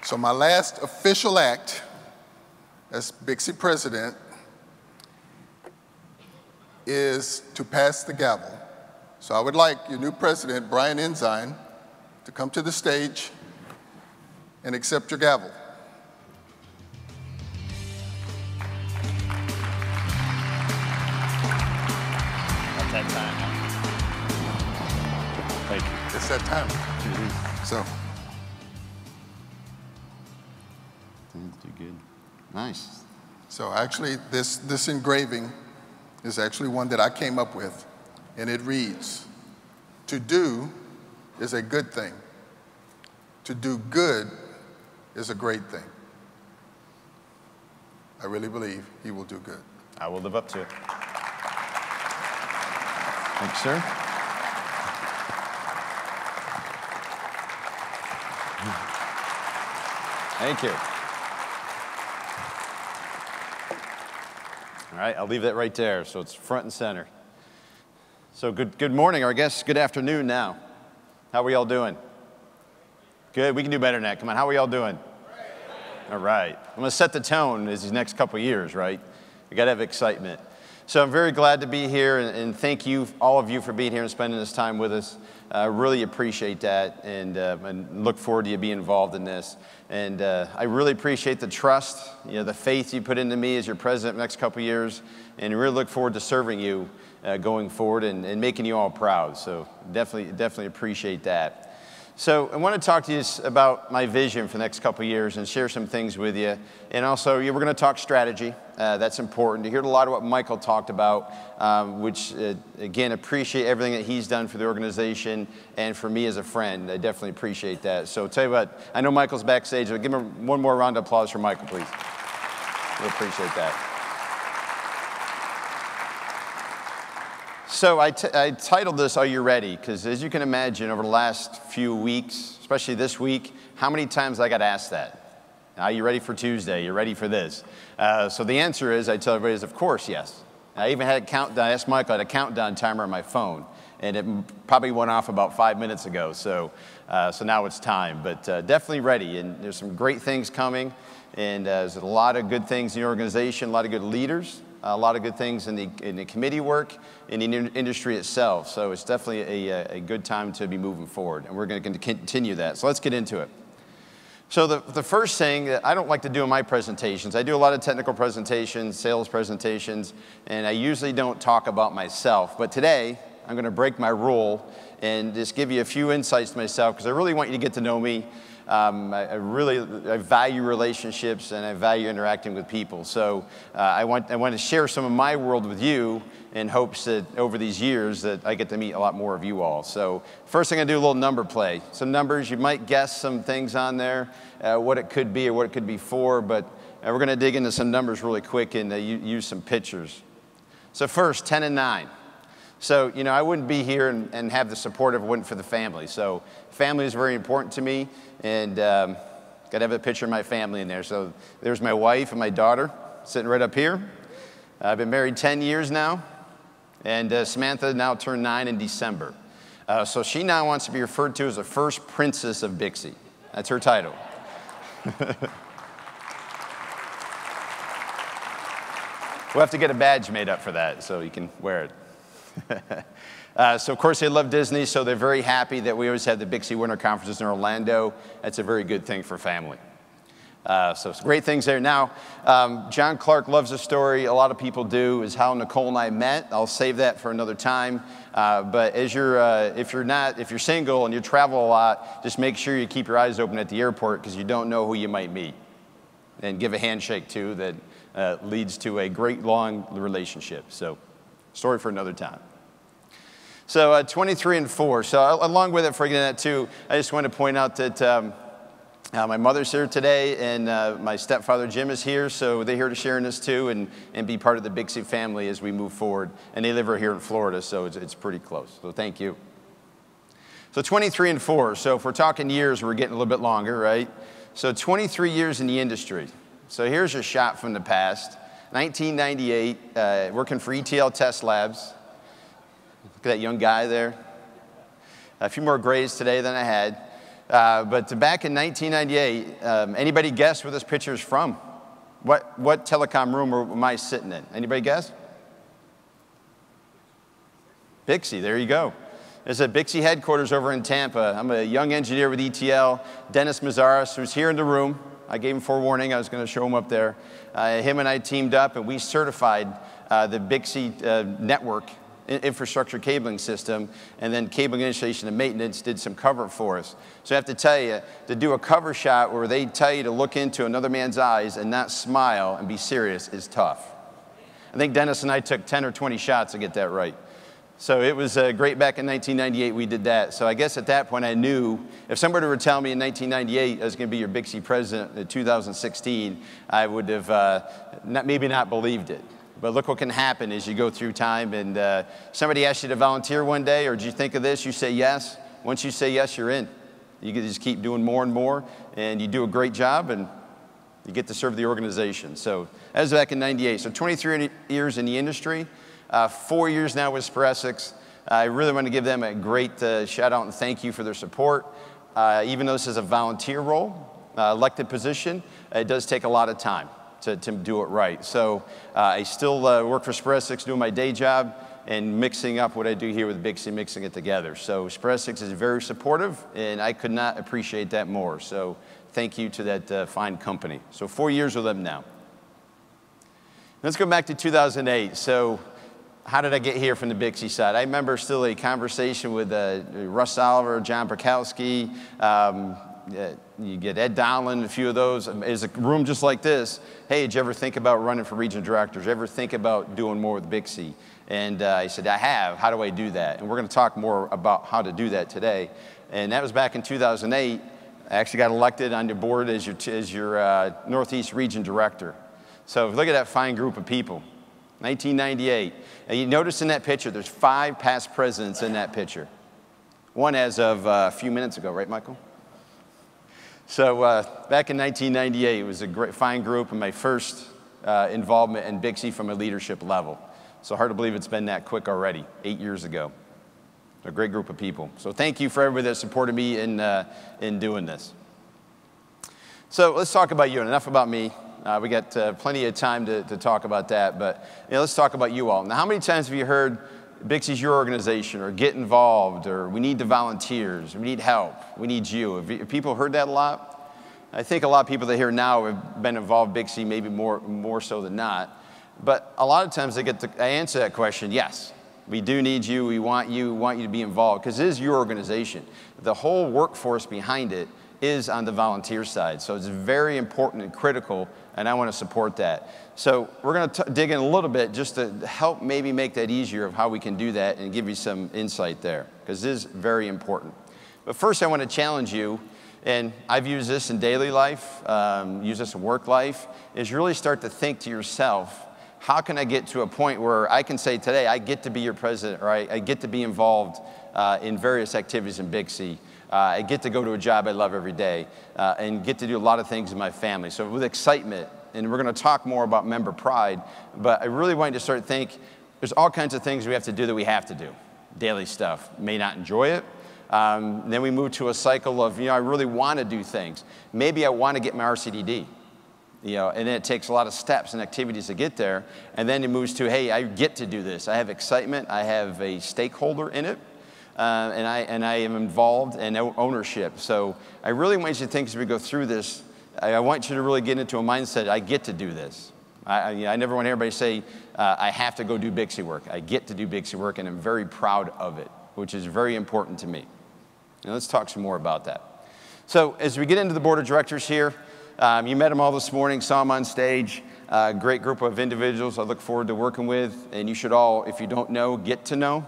So my last official act as BICSI president is to pass the gavel. So I would like your new president, Brian Ensign, to come to the stage and accept your gavel. That's that time. Thank you. It's that time. So. Too good. Nice. So actually, this engraving is actually one that I came up with, and it reads, "To do is a good thing. To do good is a great thing." I really believe he will do good. I will live up to it. Thanks, sir. Thank you. All right, I'll leave that right there, so it's front and center. So good morning, or I guess good afternoon now. How are we all doing? Good, we can do better than that. Come on, how are we all doing? All right, I'm gonna set the tone as these next couple of years, right? We gotta have excitement. So I'm very glad to be here, and thank you, all of you, for being here and spending this time with us. I really appreciate that, and look forward to you being involved in this. And I really appreciate the trust, the faith you put into me as your president the next couple of years, and I really look forward to serving you going forward and making you all proud. So definitely appreciate that. So I want to talk to you about my vision for the next couple of years and share some things with you. And also, we're going to talk strategy. That's important. You heard a lot of what Michael talked about, which, again, appreciate everything that he's done for the organization and for me as a friend. I definitely appreciate that. So tell you what, I know Michael's backstage. Give him one more round of applause for Michael, please. We appreciate that. So I titled this, "Are You Ready?" Because as you can imagine, over the last few weeks, especially this week, how many times I got asked that? Are you ready for Tuesday? You ready for this? So the answer is, I tell everybody, is of course, yes. I even had a countdown. I asked Michael, I had a countdown timer on my phone, and it probably went off about 5 minutes ago. So now it's time, but definitely ready. And there's some great things coming, and there's a lot of good things in the organization, a lot of good leaders, a lot of good things in the committee work, in the industry itself. So it's definitely a good time to be moving forward, and we're going to continue that. So let's get into it. So the first thing that I don't like to do in my presentations, I do a lot of technical presentations, sales presentations, and I usually don't talk about myself. But today, I'm going to break my rule and just give you a few insights to myself, because I really want you to get to know me. I value relationships, and I value interacting with people. So I want to share some of my world with you in hopes that over these years that I get to meet a lot more of you all. So first thing, I do a little number play. Some numbers, you might guess some things on there, what it could be or what it could be for, but we're going to dig into some numbers really quick and use some pictures. So first, 10 and 9. So, I wouldn't be here and have the support if it wasn't for the family. So family is very important to me, and got to have a picture of my family in there. So there's my wife and my daughter sitting right up here. I've been married 10 years now, and Samantha now turned 9 in December. So she now wants to be referred to as the first princess of BICSI. That's her title. We'll have to get a badge made up for that so you can wear it. So of course they love Disney, so they're very happy that we always have the BICSI Winter Conferences in Orlando. That's a very good thing for family. So some great things there. Now, John Clark loves the story. A lot of people do, is how Nicole and I met. I'll save that for another time. But as if you're single and you travel a lot, just make sure you keep your eyes open at the airport, because you don't know who you might meet. And give a handshake too, that leads to a great long relationship. So story for another time. So 23 and 4. So along with it, before I get into that too, I just want to point out that my mother's here today, and my stepfather Jim is here, so they're here to share in this too, and be part of the BICSI family as we move forward. And they live right here in Florida, so it's pretty close. So thank you. So 23 and 4. So if we're talking years, we're getting a little bit longer, right? So 23 years in the industry. So here's a shot from the past. 1998, working for ETL Test Labs. Look at that young guy there. A few more grays today than I had. But back in 1998, anybody guess where this picture is from? What telecom room am I sitting in? Anybody guess? BICSI, there you go. It's at BICSI headquarters over in Tampa. I'm a young engineer with ETL. Dennis Mazzaris, who's here in the room. I gave him forewarning. I was going to show him up there. Him and I teamed up, and we certified the BICSI network infrastructure cabling system, and then cabling installation and maintenance did some cover for us. So I have to tell you, to do a cover shot where they tell you to look into another man's eyes and not smile and be serious is tough. I think Dennis and I took 10 or 20 shots to get that right. So it was great back in 1998 we did that. So I guess at that point I knew if somebody were to tell me in 1998 I was going to be your BICSI president in 2016, I would have maybe not believed it. But look what can happen as you go through time and somebody asks you to volunteer one day, or did you think of this, you say yes. Once you say yes, you're in. You can just keep doing more and more, and you do a great job, and you get to serve the organization. So that was back in 98. So 23 years in the industry. 4 years now with Essex. I really want to give them a great shout out and thank you for their support. Even though this is a volunteer role, elected position, it does take a lot of time to do it right. So I still work for Essex doing my day job and mixing up what I do here with BICSI, mixing it together. So Essex is very supportive, and I could not appreciate that more. So thank you to that fine company. So 4 years with them now. Let's go back to 2008. So how did I get here from the BICSI side? I remember still a conversation with Russ Oliver, John Brokowski, you get Ed Donlin, a few of those. Is a room just like this. Hey, did you ever think about running for regional directors? Did you ever think about doing more with BICSI? And I said, I have. How do I do that? And we're going to talk more about how to do that today. And that was back in 2008. I actually got elected on the board as your Northeast Region Director. So look at that fine group of people. 1998. And you notice in that picture, there's 5 past presidents in that picture. One as of a few minutes ago, right, Michael? So back in 1998, it was a great, fine group, and my first involvement in BICSI from a leadership level. So hard to believe it's been that quick already, 8 years ago. A great group of people. So thank you for everybody that supported me in doing this. So let's talk about you, and enough about me. We got plenty of time to talk about that, but let's talk about you all. Now, how many times have you heard BICSI's your organization, or get involved, or we need the volunteers, we need help, we need you? Have people heard that a lot? I think a lot of people that hear now have been involved in BICSI, maybe more so than not. But a lot of times I answer that question, yes, we do need you, we want you to be involved, because it is your organization. The whole workforce behind it is on the volunteer side. So it's very important and critical, and I want to support that. So we're going to dig in a little bit just to help maybe make that easier of how we can do that and give you some insight there, because it is very important. But first I want to challenge you, and I've used this in daily life, use this in work life, is really start to think to yourself, how can I get to a point where I can say today, I get to be your president, or I get to be involved in various activities in BICSI. I get to go to a job I love every day and get to do a lot of things in my family. So with excitement, and we're going to talk more about member pride, but I really want you to start to think, there's all kinds of things we have to do that we have to do. Daily stuff. May not enjoy it. Then we move to a cycle of, I really want to do things. Maybe I want to get my RCDD. And then it takes a lot of steps and activities to get there. And then it moves to, hey, I get to do this. I have excitement. I have a stakeholder in it. And I am involved in ownership. So I really want you to think as we go through this, I want you to really get into a mindset, I get to do this. I never want everybody to say, I have to go do BICSI work. I get to do BICSI work, and I'm very proud of it, which is very important to me. And let's talk some more about that. So as we get into the board of directors here, you met them all this morning, saw them on stage. Great group of individuals I look forward to working with, and you should all, if you don't know, get to know.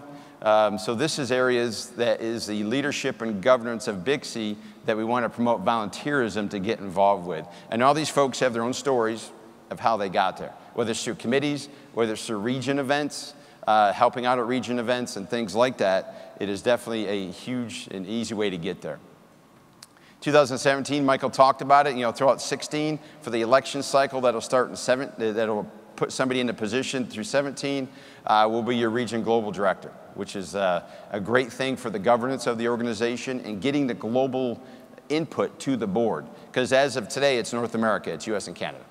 So this is areas that is the leadership and governance of BICSI that we want to promote volunteerism to get involved with. And all these folks have their own stories of how they got there, whether it's through committees, whether it's through region events, helping out at region events and things like that. It is definitely a huge and easy way to get there. 2017, Michael talked about it, throughout 16 for the election cycle that'll start in 7, that'll put somebody in a position through 17, will be your region global director, which is a great thing for the governance of the organization and getting the global input to the board. Because as of today, it's North America, it's US and Canada.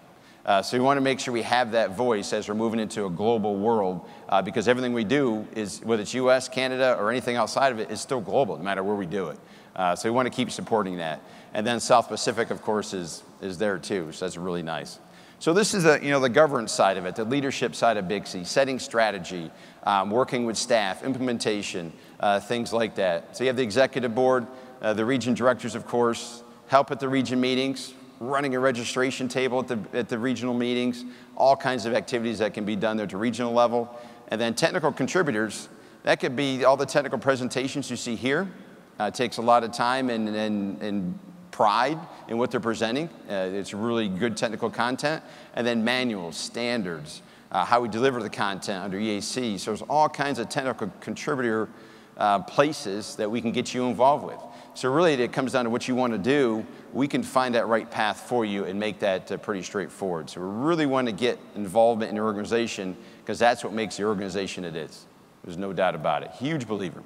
So we want to make sure we have that voice as we're moving into a global world, because everything we do is, whether it's US, Canada, or anything outside of it, is still global, no matter where we do it. So we want to keep supporting that. And then South Pacific, of course, is there too, so that's really nice. So this is the governance side of it, the leadership side of BICSI, setting strategy, working with staff, implementation, things like that. So you have the executive board, the region directors, of course, help at the region meetings, running a registration table at the regional meetings, all kinds of activities that can be done there at the regional level. And then technical contributors, that could be all the technical presentations you see here. It takes a lot of time and pride in what they're presenting. It's really good technical content. And then manuals, standards, how we deliver the content under EAC. So there's all kinds of technical contributor places that we can get you involved with. So really it comes down to what you want to do. We can find that right path for you and make that pretty straightforward. So we really want to get involvement in your organization, because that's what makes the organization it is. There's no doubt about it. Huge believer.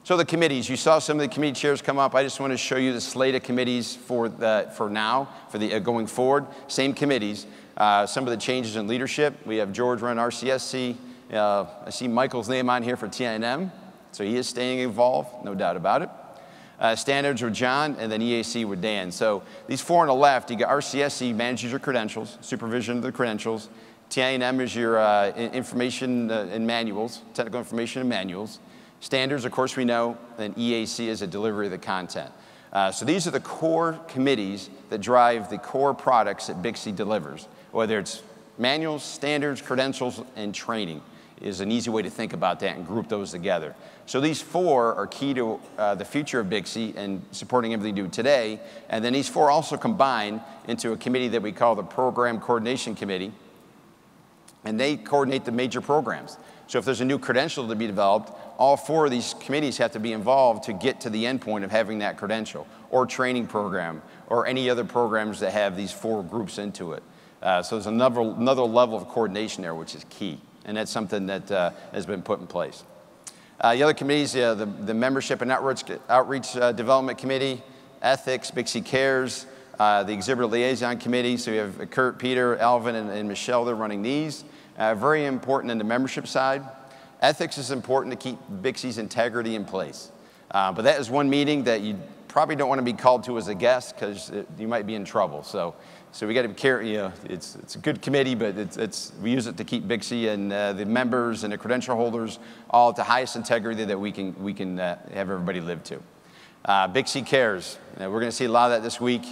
So the committees, you saw some of the committee chairs come up. I just want to show you the slate of committees for going forward. Same committees. Some of the changes in leadership. We have George run RCSC. I see Michael's name on here for TINM, so he is staying involved, no doubt about it. Standards with John, and then EAC with Dan. So these four on the left, you got RCSC manages your credentials, supervision of the credentials. TINM is your information and manuals, technical information and manuals. Standards, of course, we know, and EAC is a delivery of the content. So these are the core committees that drive the core products that BICSI delivers, whether it's manuals, standards, credentials, and training is an easy way to think about that and group those together. So these four are key to the future of BICSI and supporting everything we do today. And then these four also combine into a committee that we call the Program Coordination Committee, and they coordinate the major programs. So if there's a new credential to be developed, all four of these committees have to be involved to get to the end point of having that credential, or training program, or any other programs that have these four groups into it. So there's another level of coordination there, which is key. And that's something that has been put in place. The other committees, the Membership and Outreach Development Committee, Ethics, BICSI Cares, the Exhibitor Liaison Committee. So we have Kurt, Peter, Alvin, and Michelle. They're running these. Very important in the membership side. Ethics is important to keep BICSI's integrity in place. But that is one meeting that you probably don't want to be called to as a guest, because you might be in trouble. So we got to be careful. It's a good committee, but we use it to keep BICSI and the members and the credential holders all at the highest integrity that we can have everybody live to. BICSI Cares. We're going to see a lot of that this week.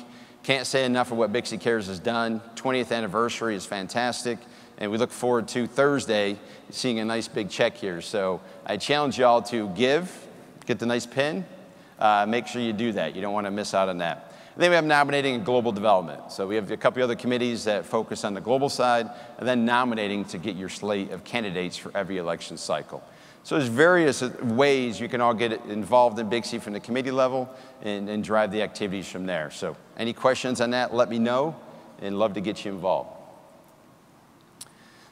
Can't say enough of what BICSI Cares has done. 20th anniversary is fantastic, and we look forward to Thursday seeing a nice big check here. So I challenge y'all to give, get the nice pin. Make sure you do that. You don't want to miss out on that. And then we have nominating and global development. So we have a couple other committees that focus on the global side, and then nominating to get your slate of candidates for every election cycle. So there's various ways you can all get involved in BICSI from the committee level and drive the activities from there. So any questions on that, let me know, and love to get you involved.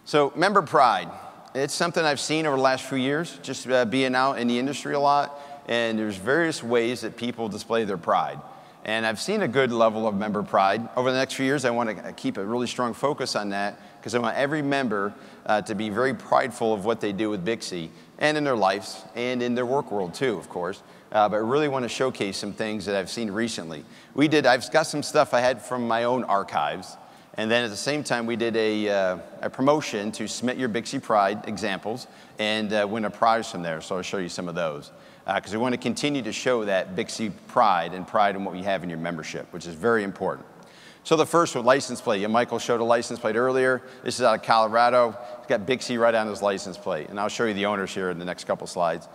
So member pride. It's something I've seen over the last few years, just being out in the industry a lot, and there's various ways that people display their pride. And I've seen a good level of member pride. Over the next few years, I want to keep a really strong focus on that, because I want every member to be very prideful of what they do with BICSI, and in their lives, and in their work world too, of course. But I really want to showcase some things that I've seen recently. I've got some stuff I had from my own archives, and then at the same time, we did a promotion to submit your BICSI Pride examples and win a prize from there. So I'll show you some of those. Because we want to continue to show that BICSI pride and pride in what we have in your membership, which is very important. So the first one, license plate. Michael showed a license plate earlier. This is out of Colorado. It's got BICSI right on his license plate. And I'll show you the owners here in the next couple slides.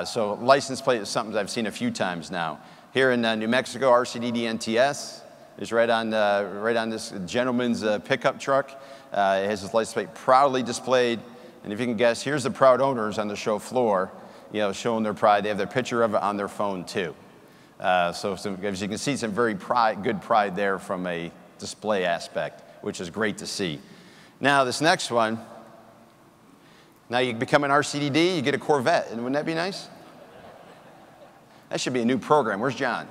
So license plate is something I've seen a few times now. Here in New Mexico, RCDD-NTS is right on this gentleman's pickup truck. It has his license plate proudly displayed. And if you can guess, here's the proud owners on the show floor, showing their pride. They have their picture of it on their phone too. So as you can see, some very good pride there from a display aspect, which is great to see. Now this next one, now you become an RCDD, you get a Corvette, and wouldn't that be nice? That should be a new program. Where's John?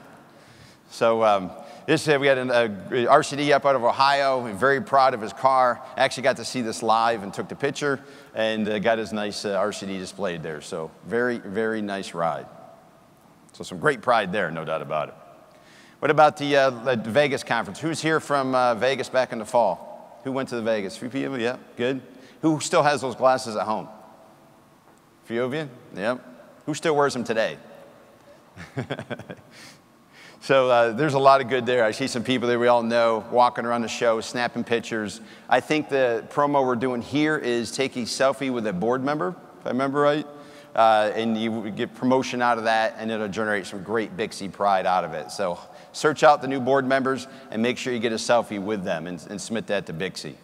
So we had an RCD up out of Ohio. We're very proud of his car. Actually got to see this live and took the picture and got his nice RCD displayed there. So very, very nice ride. So some great pride there, no doubt about it. What about the Vegas conference? Who's here from Vegas back in the fall? Who went to the Vegas? A few people? Yeah, good. Who still has those glasses at home? A few of you? Yep. Who still wears them today? So there's a lot of good there. I see some people that we all know walking around the show, snapping pictures. I think the promo we're doing here is take a selfie with a board member, if I remember right. And you get promotion out of that, and it'll generate some great BICSI pride out of it. So search out the new board members and make sure you get a selfie with them and submit that to BICSI.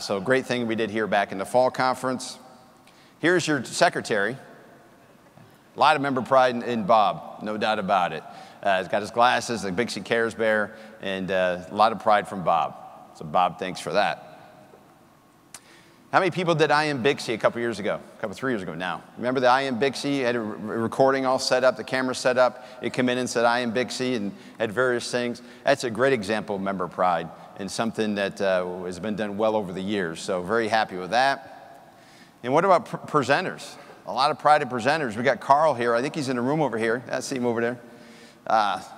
So great thing we did here back in the fall conference. Here's your secretary. A lot of member pride in Bob, no doubt about it. He's got his glasses, the BICSI Cares Bear, and a lot of pride from Bob. So Bob, thanks for that. How many people did I Am BICSI a couple years ago? 3 years ago now. Remember the I Am BICSI? Had a recording all set up, the camera set up. It came in and said I Am BICSI and had various things. That's a great example of member pride and something that has been done well over the years. So very happy with that. And what about presenters? A lot of pride in presenters. We got Carl here. I think he's in the room over here. I see him over there.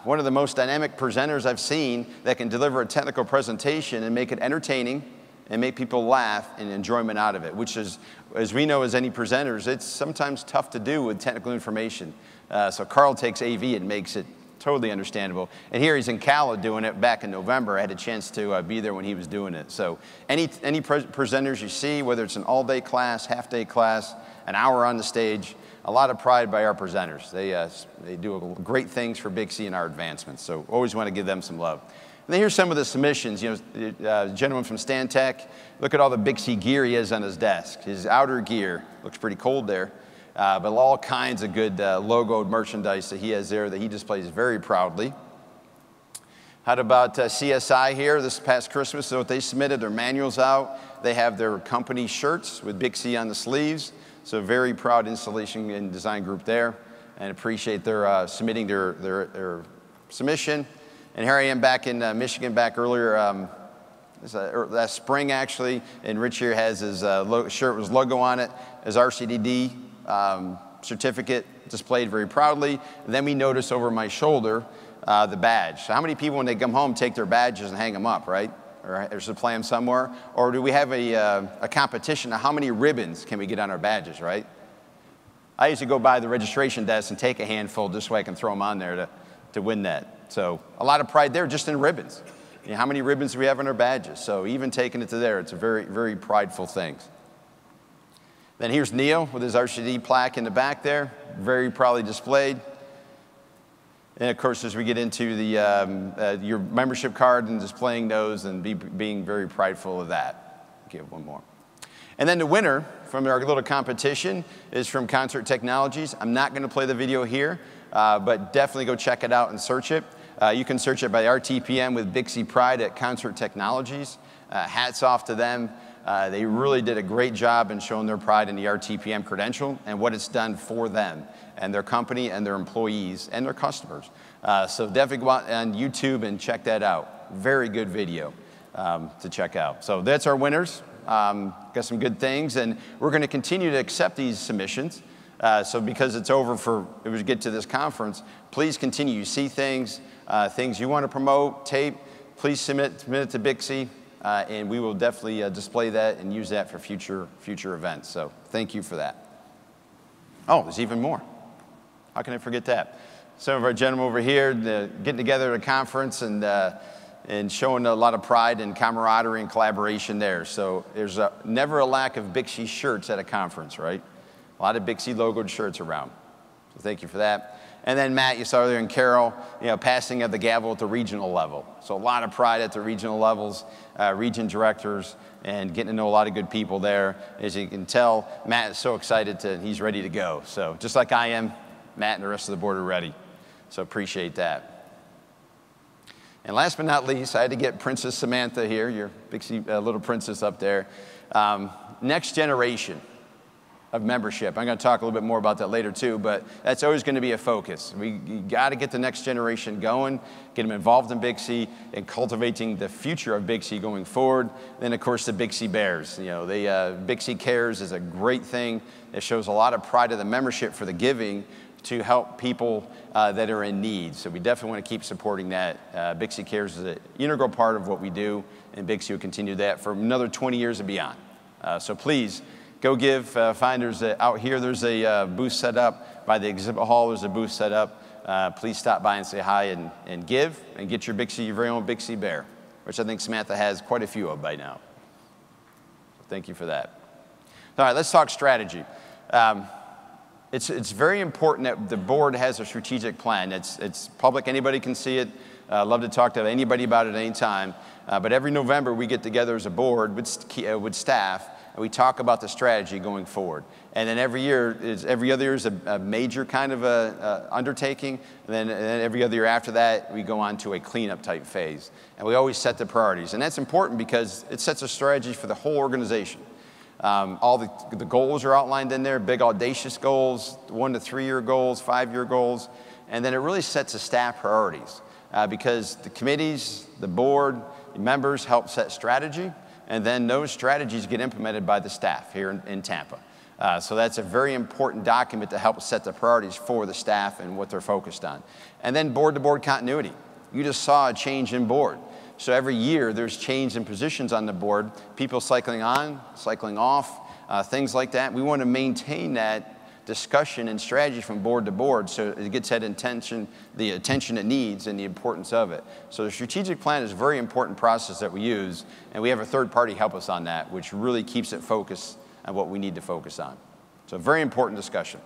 One of the most dynamic presenters I've seen that can deliver a technical presentation and make it entertaining and make people laugh and enjoyment out of it, which is, as we know as any presenters, it's sometimes tough to do with technical information. So Carl takes AV and makes it totally understandable. And here he's in Cala doing it back in November. I had a chance to be there when he was doing it. So any presenters you see, whether it's an all-day class, half-day class, an hour on the stage, a lot of pride by our presenters. They do great things for BICSI and our advancements. So always want to give them some love. And then here's some of the submissions. You know, gentleman from Stantec, look at all the BICSI gear he has on his desk. His outer gear looks pretty cold there, but all kinds of good logoed merchandise that he has there that he displays very proudly. How about CSI here this past Christmas? So they submitted their manuals out. They have their company shirts with BICSI on the sleeves. So very proud installation and design group there, and appreciate their submitting their submission. And here I am back in Michigan back earlier last spring actually, and Rich here has his shirt with his logo on it, his RCDD certificate displayed very proudly. And then we notice over my shoulder the badge. So how many people when they come home take their badges and hang them up, right? Or display them somewhere? Or do we have a competition of how many ribbons can we get on our badges, right? I used to go by the registration desk and take a handful just so I can throw them on there to win that. So a lot of pride there just in ribbons. You know, how many ribbons do we have on our badges? So even taking it to there, it's a very, very prideful thing. Then here's Neil with his RCD plaque in the back there, very proudly displayed. And of course, as we get into the your membership card and displaying those and being very prideful of that. Give one more. And then the winner from our little competition is from Concert Technologies. I'm not going to play the video here, but definitely go check it out and search it. You can search it by RTPM with BICSI Pride at Concert Technologies. Hats off to them. They really did a great job in showing their pride in the RTPM credential and what it's done for them and their company and their employees and their customers. So definitely go out on YouTube and check that out. Very good video to check out. So that's our winners. Got some good things, and we're going to continue to accept these submissions. So because it's over for, if we get to this conference, please continue. You see things, things you want to promote, tape, please submit it to BICSI, and we will definitely display that and use that for future events. So thank you for that. Oh, there's even more. How can I forget that? Some of our gentlemen over here getting together at a conference and showing a lot of pride and camaraderie and collaboration there. So there's never a lack of BICSI shirts at a conference, right? A lot of BICSI logoed shirts around. So thank you for that. And then Matt, you saw there, and Carol, passing of the gavel at the regional level. So a lot of pride at the regional levels, region directors, and getting to know a lot of good people there. As you can tell, Matt is so excited he's ready to go. So just like I am, Matt and the rest of the board are ready. So appreciate that. And last but not least, I had to get Princess Samantha here, your BICSI little princess up there. Next generation. of membership. I'm going to talk a little bit more about that later too, but that's always going to be a focus. You got to get the next generation going, get them involved in BICSI, and cultivating the future of BICSI going forward. Then, of course, the BICSI Bears. You know, BICSI Cares is a great thing. It shows a lot of pride of the membership for the giving to help people that are in need. So we definitely want to keep supporting that. BICSI Cares is an integral part of what we do, and BICSI will continue that for another 20 years and beyond. So please, go give. Find there's out here, there's a booth set up by the exhibit hall. There's a booth set up. Please stop by and say hi and give and get your very own BICSI Bear, which I think Samantha has quite a few of by now. So thank you for that. All right, let's talk strategy. It's very important that the board has a strategic plan. It's public. Anybody can see it. Love to talk to anybody about it at any time. But every November, we get together as a board with staff, and we talk about the strategy going forward. And then every other year is a major kind of undertaking. And then every other year after that, we go on to a cleanup type phase. And we always set the priorities. And that's important because it sets a strategy for the whole organization. All the goals are outlined in there, big audacious goals, 1 to 3 year goals, 5-year goals. And then it really sets the staff priorities because the committees, the board, the members help set strategy. And then those strategies get implemented by the staff here in Tampa. So that's a very important document to help set the priorities for the staff and what they're focused on. And then board-to-board continuity. You just saw a change in board. So every year there's change in positions on the board, people cycling on, cycling off, things like that. We want to maintain that discussion and strategy from board to board so it gets that the attention it needs and the importance of it. So the strategic plan is a very important process that we use, and we have a third party help us on that, which really keeps it focused on what we need to focus on. So a very important discussion.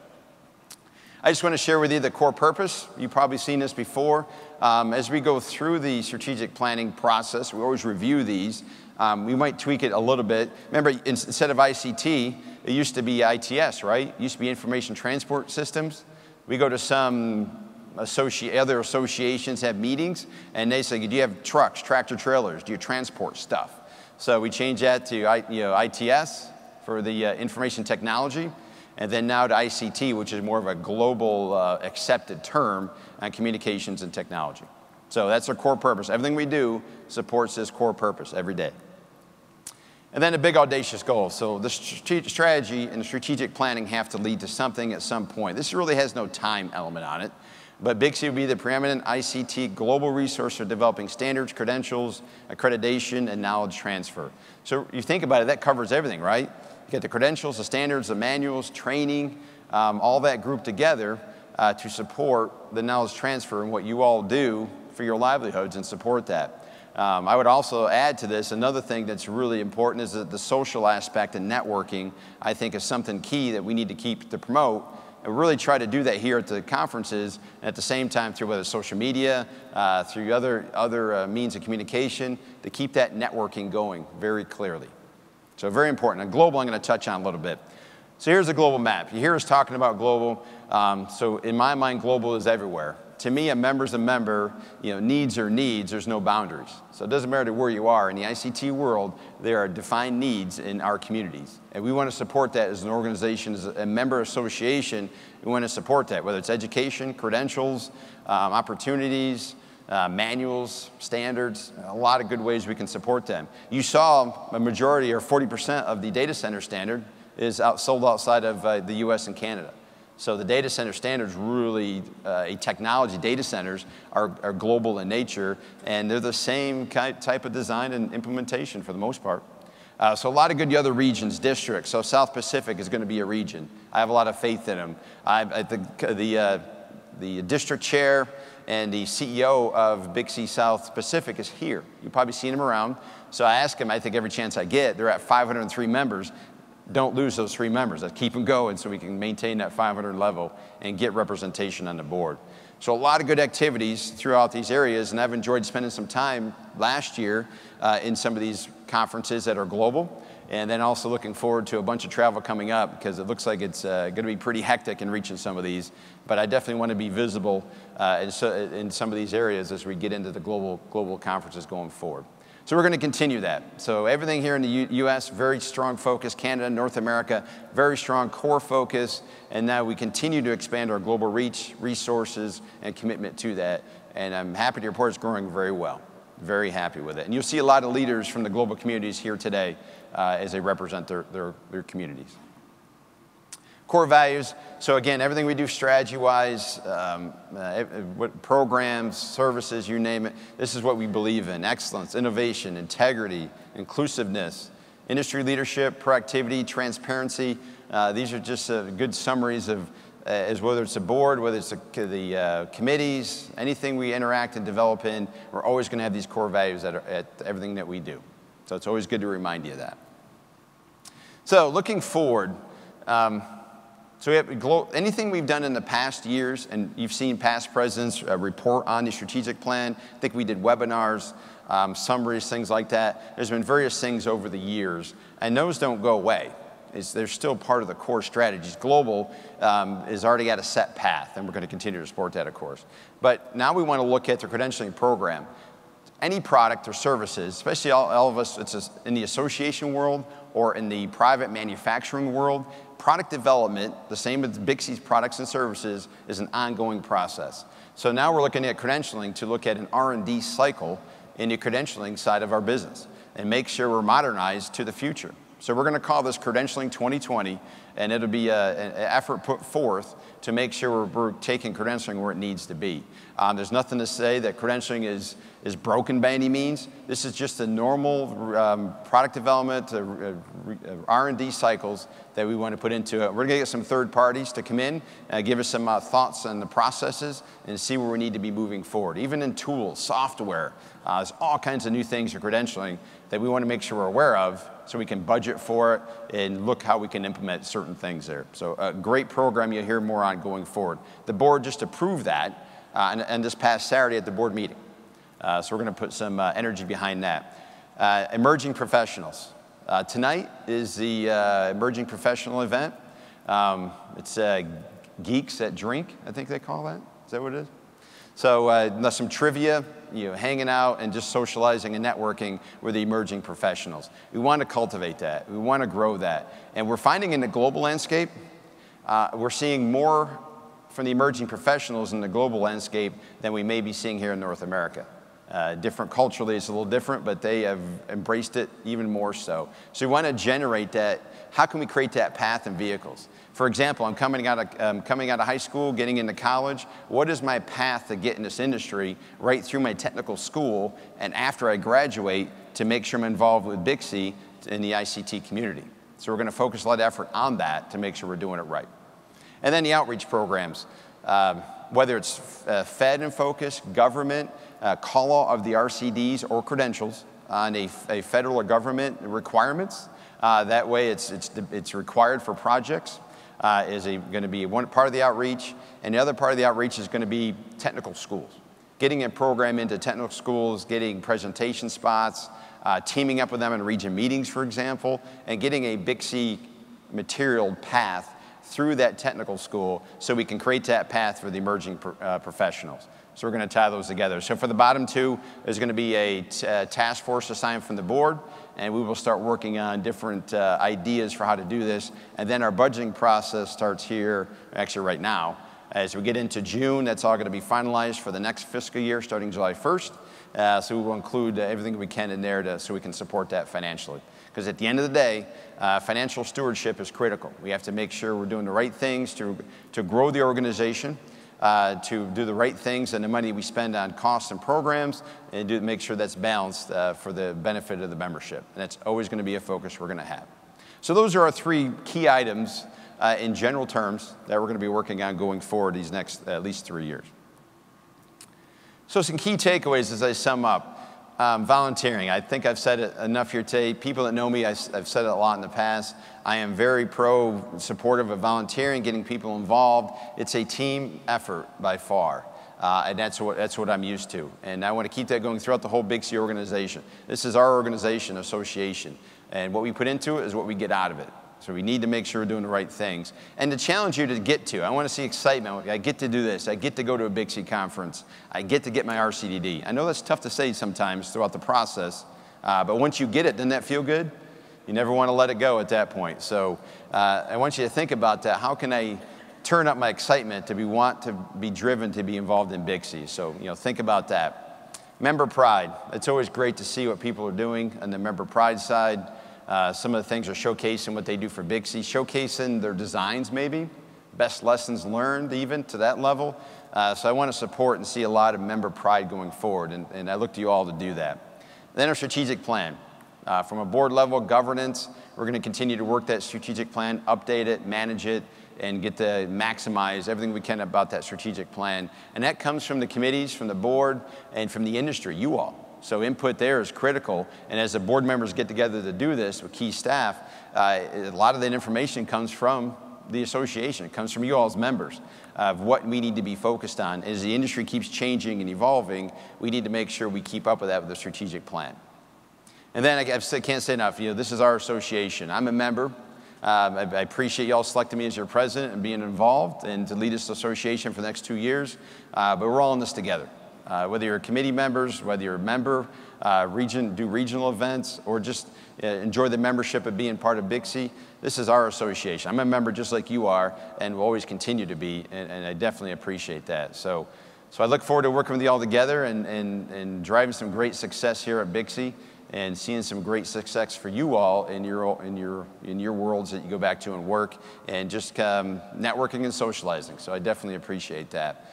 I just want to share with you the core purpose. You've probably seen this before. As we go through the strategic planning process, we always review these. We might tweak it a little bit. Remember, instead of ICT, it used to be ITS, right? It used to be Information Transport Systems. We go to some other associations, have meetings, and they say, do you have trucks, tractor trailers? Do you transport stuff? So we change that to ITS for the information technology, and then now to ICT, which is more of a global accepted term on communications and technology. So that's our core purpose. Everything we do supports this core purpose every day. And then a big audacious goal. So the strategy and the strategic planning have to lead to something at some point. This really has no time element on it, but BICSI will be the preeminent ICT global resource for developing standards, credentials, accreditation, and knowledge transfer. So you think about it, that covers everything, right? You get the credentials, the standards, the manuals, training, all that grouped together to support the knowledge transfer and what you all do for your livelihoods and support that. I would also add to this, another thing that's really important is that the social aspect and networking, I think, is something key that we need to keep to promote. And really try to do that here at the conferences, and at the same time through whether social media, through other means of communication, to keep that networking going very clearly. So very important. And global, I'm going to touch on a little bit. So here's a global map. You hear us talking about global. So in my mind, global is everywhere. To me, a member's a member. Needs are needs. There's no boundaries. So it doesn't matter where you are. In the ICT world, there are defined needs in our communities. And we want to support that as an organization, as a member association. We want to support that, whether it's education, credentials, opportunities, manuals, standards, a lot of good ways we can support them. You saw a majority or 40% of the data center standard is sold outside of the US and Canada. So the data center standards really, technology data centers are global in nature, and they're the same type of design and implementation for the most part. So a lot of good other regions, districts. So South Pacific is going to be a region. I have a lot of faith in them. The district chair and the CEO of BICSI South Pacific is here. You've probably seen him around. So I ask him, I think every chance I get, they're at 503 members. Don't lose those 3 members. Let's keep them going so we can maintain that 500 level and get representation on the board. So a lot of good activities throughout these areas, and I've enjoyed spending some time last year in some of these conferences that are global, and then also looking forward to a bunch of travel coming up because it looks like it's going to be pretty hectic in reaching some of these. But I definitely want to be visible in some of these areas as we get into the global conferences going forward. So we're going to continue that. So everything here in the U.S., very strong focus. Canada, North America, very strong core focus. And now we continue to expand our global reach, resources, and commitment to that. And I'm happy to report it's growing very well. Very happy with it. And you'll see a lot of leaders from the global communities here today as they represent their communities. Core values. So again, everything we do strategy-wise, what programs, services, you name it, this is what we believe in. Excellence, innovation, integrity, inclusiveness, industry leadership, proactivity, transparency. These are just good summaries of as whether it's the board, whether it's the committees, anything we interact and develop in, we're always going to have these core values that are at everything that we do. So it's always good to remind you of that. So looking forward, so we have anything we've done in the past years, and you've seen past presidents report on the strategic plan. I think we did webinars, summaries, things like that. There's been various things over the years, and those don't go away. They're still part of the core strategies. Global is already at a set path, and we're going to continue to support that, of course. But now we want to look at the credentialing program. Any product or services, especially all of us, it's in the association world or in the private manufacturing world, product development, the same as BICSI's products and services, is an ongoing process. So now we're looking at credentialing to look at an R&D cycle in the credentialing side of our business and make sure we're modernized to the future. So we're going to call this Credentialing 2020, and it'll be an effort put forth to make sure we're taking credentialing where it needs to be. There's nothing to say that credentialing is broken by any means. This is just the normal product development, R&D cycles that we want to put into it. We're going to get some third parties to come in, give us some thoughts on the processes, and see where we need to be moving forward. Even in tools, software, there's all kinds of new things for credentialing that we want to make sure we're aware of so we can budget for it and look how we can implement certain things there. So a great program you'll hear more on going forward. The board just approved that and this past Saturday at the board meeting. So we're going to put some energy behind that. Emerging professionals. Tonight is the emerging professional event. It's Geeks that Drink, I think they call that. Is that what it is? So some trivia, hanging out and just socializing and networking with the emerging professionals. We want to cultivate that. We want to grow that. And we're finding in the global landscape, we're seeing more from the emerging professionals in the global landscape than we may be seeing here in North America. Different culturally, it's a little different, but they have embraced it even more so. So we want to generate that. How can we create that path and vehicles? For example, I'm coming out of high school, getting into college. What is my path to get in this industry right through my technical school and after I graduate to make sure I'm involved with BICSI in the ICT community? So we're going to focus a lot of effort on that to make sure we're doing it right. And then the outreach programs, whether it's Fed and focus, government, call out of the RCDs or credentials on a federal or government requirements. That way it's required for projects. Is going to be one part of the outreach, and the other part of the outreach is going to be technical schools. Getting a program into technical schools, getting presentation spots, teaming up with them in region meetings, for example, and getting a BICSI material path through that technical school so we can create that path for the emerging professionals. So we're going to tie those together. So for the bottom two, there's going to be a task force assigned from the board, and we will start working on different ideas for how to do this. And then our budgeting process starts here, actually right now. As we get into June, that's all going to be finalized for the next fiscal year starting July 1st. So we will include everything we can in there so we can support that financially. Because at the end of the day, financial stewardship is critical. We have to make sure we're doing the right things to grow the organization, to do the right things and the money we spend on costs and programs, and make sure that's balanced for the benefit of the membership. And that's always going to be a focus we're going to have. So those are our three key items in general terms that we're going to be working on going forward these next at least 3 years. So some key takeaways as I sum up. Volunteering. I think I've said it enough here today. People that know me, I've said it a lot in the past. I am very supportive of volunteering, getting people involved. It's a team effort by far, and that's what I'm used to. And I want to keep that going throughout the whole BICSI organization. This is our organization, association, and what we put into it is what we get out of it. So we need to make sure we're doing the right things. And to challenge you to get to, I want to see excitement. I get to do this. I get to go to a BICSI conference. I get to get my RCDD. I know that's tough to say sometimes throughout the process, But once you get it, doesn't that feel good? You never want to let it go at that point. So I want you to think about that. How can I turn up my excitement to want to be driven to be involved in BICSI? So, think about that. Member pride. It's always great to see what people are doing on the member pride side. Some of the things are showcasing what they do for BICSI, showcasing their designs maybe, best lessons learned even to that level. So I want to support and see a lot of member pride going forward, and I look to you all to do that. Then our strategic plan. From a board level, governance, we're going to continue to work that strategic plan, update it, manage it, and get to maximize everything we can about that strategic plan. And that comes from the committees, from the board, and from the industry, you all. So input there is critical. And as the board members get together to do this with key staff, a lot of that information comes from the association. It comes from you all as members of what we need to be focused on. As the industry keeps changing and evolving, we need to make sure we keep up with that with the strategic plan. And then I can't say enough, this is our association. I'm a member. I appreciate y'all selecting me as your president and being involved and to lead this association for the next 2 years. But we're all in this together. Whether you're committee members, whether you're a member, do regional events, or just enjoy the membership of being part of BICSI, this is our association. I'm a member just like you are and will always continue to be, and I definitely appreciate that. So I look forward to working with you all together and driving some great success here at BICSI, and seeing some great success for you all in your worlds that you go back to and work, and just networking and socializing. So I definitely appreciate that.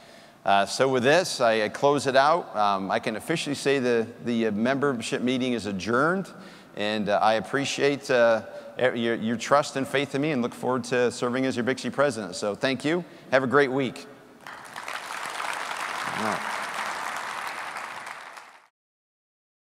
So with this, I close it out. I can officially say the membership meeting is adjourned, and I appreciate your trust and faith in me, and look forward to serving as your BICSI president. So thank you. Have a great week. All right.